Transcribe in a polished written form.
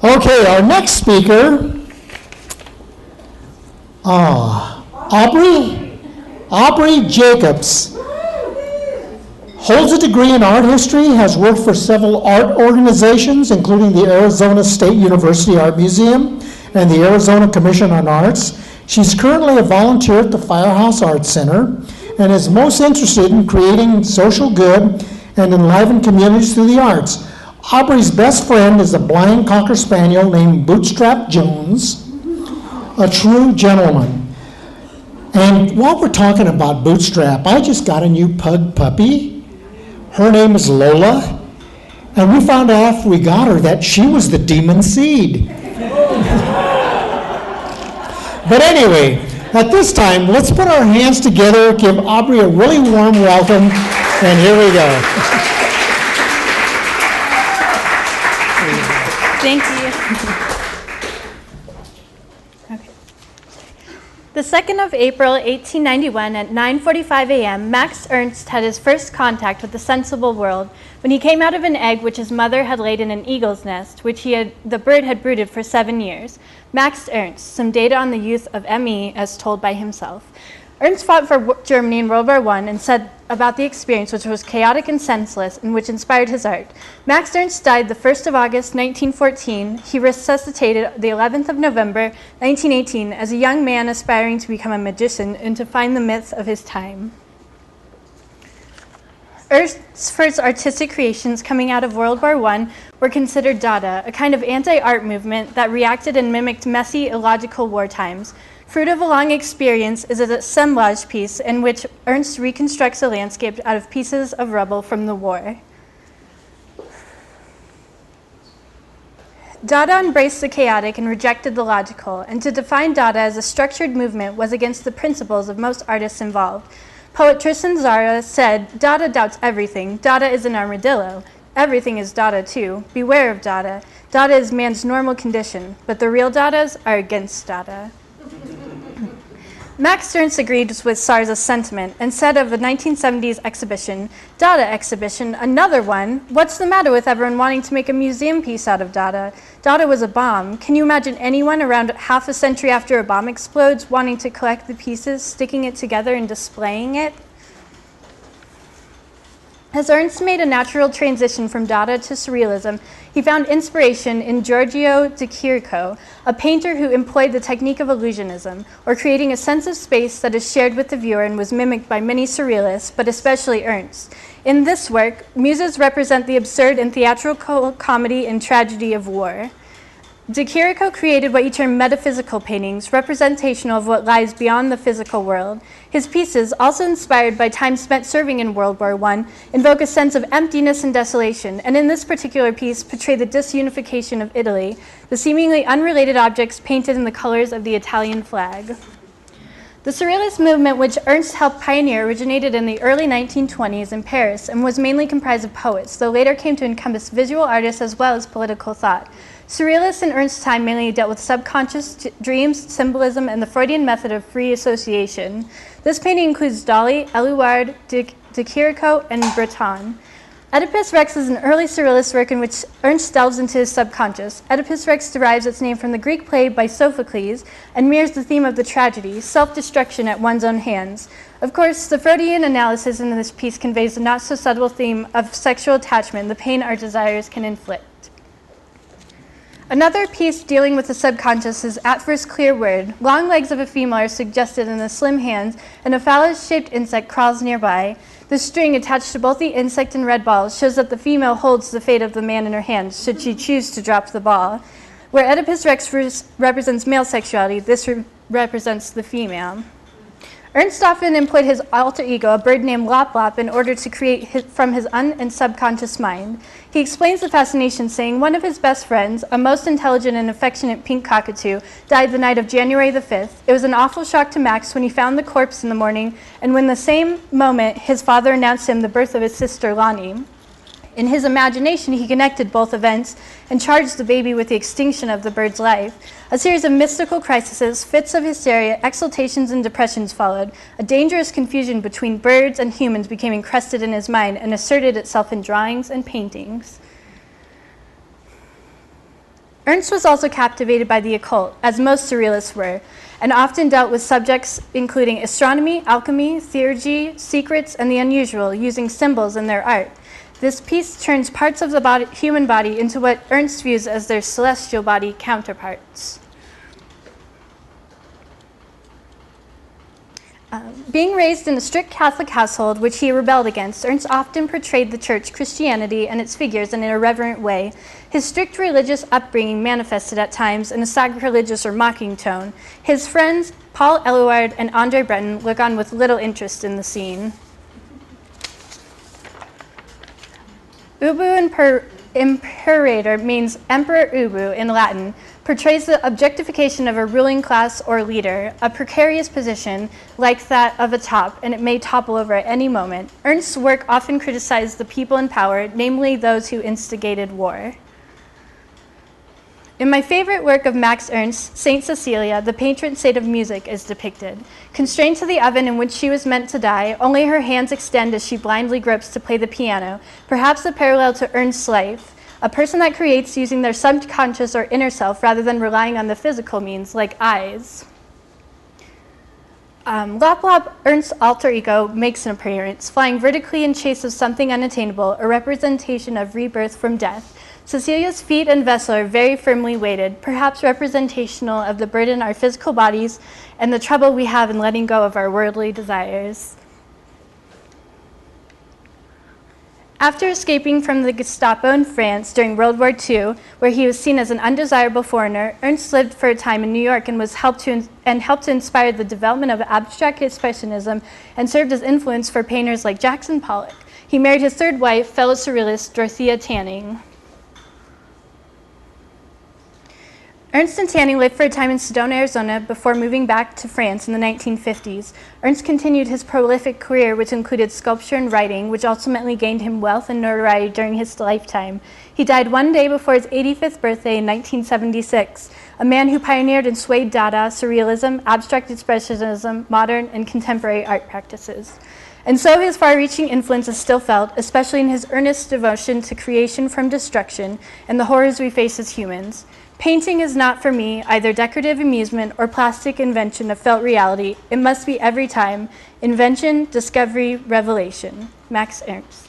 Okay, our next speaker, Aubree Jacobs. Holds a degree in art history, has worked for several art organizations, including the Arizona State University Art Museum and the Arizona Commission on Arts. She's currently a volunteer at the Firehouse Arts Center and is most interested in creating social good and enliven communities through the arts. Aubree's best friend is a blind Cocker Spaniel named Bootstrap Jones, a true gentleman. And while we're talking about Bootstrap, I just got a new pug puppy. Her name is Lola, and we found out after we got her that she was the demon seed. But anyway, at this time, let's put our hands together, give Aubree a really warm welcome, and here we go. Thank you. Okay. The 2nd of April, 1891, at 9:45 a.m., Max Ernst had his first contact with the sensible world when he came out of an egg which his mother had laid in an eagle's nest, which the bird had brooded for 7 years. Max Ernst, some data on the youth of ME as told by himself. Ernst fought for Germany in World War I and said about the experience, which was chaotic and senseless, and which inspired his art. Max Ernst died the 1st of August, 1914. He resuscitated the 11th of November, 1918, as a young man aspiring to become a magician and to find the myths of his time. Ernst's first artistic creations coming out of World War I were considered Dada, a kind of anti-art movement that reacted and mimicked messy, illogical war times. Fruit of a long experience is an assemblage piece in which Ernst reconstructs a landscape out of pieces of rubble from the war. Dada embraced the chaotic and rejected the logical, and to define Dada as a structured movement was against the principles of most artists involved. Poet Tristan Tzara said, "Dada doubts everything. Dada is an armadillo. Everything is Dada too. Beware of Dada. Dada is man's normal condition, but the real Dadas are against Dada." Max Ernst agreed with Tzara's sentiment and said of the 1970s exhibition, "Dada exhibition, another one? What's the matter with everyone wanting to make a museum piece out of Dada? Dada was a bomb. Can you imagine anyone around half a century after a bomb explodes wanting to collect the pieces, sticking it together and displaying it?" As Ernst made a natural transition from Dada to Surrealism, he found inspiration in Giorgio de Chirico, a painter who employed the technique of illusionism, or creating a sense of space that is shared with the viewer and was mimicked by many Surrealists, but especially Ernst. In this work, muses represent the absurd and theatrical comedy and tragedy of war. De Chirico created what he termed metaphysical paintings, representational of what lies beyond the physical world. His pieces, also inspired by time spent serving in World War I, invoke a sense of emptiness and desolation, and in this particular piece portray the disunification of Italy, the seemingly unrelated objects painted in the colors of the Italian flag. The Surrealist movement, which Ernst helped pioneer, originated in the early 1920s in Paris and was mainly comprised of poets, though later came to encompass visual artists as well as political thought. Surrealists in Ernst's time mainly dealt with subconscious dreams, symbolism, and the Freudian method of free association. This painting includes Dali, Éluard, de Chirico, and Breton. Oedipus Rex is an early Surrealist work in which Ernst delves into his subconscious. Oedipus Rex derives its name from the Greek play by Sophocles and mirrors the theme of the tragedy, self-destruction at one's own hands. Of course, the Freudian analysis in this piece conveys the not-so-subtle theme of sexual attachment, the pain our desires can inflict. Another piece dealing with the subconscious is At First Clear Word. Long legs of a female are suggested in the slim hands, and a phallus-shaped insect crawls nearby. The string attached to both the insect and red balls shows that the female holds the fate of the man in her hands, should she choose to drop the ball. Where Oedipus Rex represents male sexuality, this represents the female. Ernst often employed his alter ego, a bird named Lop Lop, in order to create from his and subconscious mind. He explains the fascination, saying one of his best friends, a most intelligent and affectionate pink cockatoo, died the night of January the 5th. It was an awful shock to Max when he found the corpse in the morning, and when the same moment his father announced to him the birth of his sister Lonnie. In his imagination, he connected both events and charged the baby with the extinction of the bird's life. A series of mystical crises, fits of hysteria, exaltations, and depressions followed. A dangerous confusion between birds and humans became encrusted in his mind and asserted itself in drawings and paintings. Ernst was also captivated by the occult, as most surrealists were, and often dealt with subjects including astronomy, alchemy, theurgy, secrets, and the unusual, using symbols in their art. This piece turns parts of the human body into what Ernst views as their celestial body counterparts. Being raised in a strict Catholic household, which he rebelled against, Ernst often portrayed the church, Christianity, and its figures in an irreverent way. His strict religious upbringing manifested at times in a sacrilegious or mocking tone. His friends, Paul Eluard and Andre Breton, look on with little interest in the scene. Ubu Imperator means Emperor Ubu in Latin, portrays the objectification of a ruling class or leader, a precarious position like that of a top, and it may topple over at any moment. Ernst's work often criticized the people in power, namely those who instigated war. In my favorite work of Max Ernst, Saint Cecilia, the patron saint of music, is depicted. Constrained to the oven in which she was meant to die, only her hands extend as she blindly gropes to play the piano, perhaps a parallel to Ernst's life, a person that creates using their subconscious or inner self rather than relying on the physical means, like eyes. Lop Lop, Ernst's alter ego, makes an appearance, flying vertically in chase of something unattainable, a representation of rebirth from death. Cecilia's feet and vessel are very firmly weighted, perhaps representational of the burden our physical bodies and the trouble we have in letting go of our worldly desires. After escaping from the Gestapo in France during World War II, where he was seen as an undesirable foreigner, Ernst lived for a time in New York and helped to inspire the development of abstract expressionism and served as influence for painters like Jackson Pollock. He married his third wife, fellow surrealist Dorothea Tanning. Ernst and Tanning lived for a time in Sedona, Arizona, before moving back to France in the 1950s. Ernst continued his prolific career, which included sculpture and writing, which ultimately gained him wealth and notoriety during his lifetime. He died one day before his 85th birthday in 1976, a man who pioneered and swayed Dada, Surrealism, Abstract Expressionism, modern and contemporary art practices. And so his far-reaching influence is still felt, especially in his earnest devotion to creation from destruction and the horrors we face as humans. Painting is not for me either decorative amusement or plastic invention of felt reality. It must be every time invention, discovery, revelation. Max Ernst.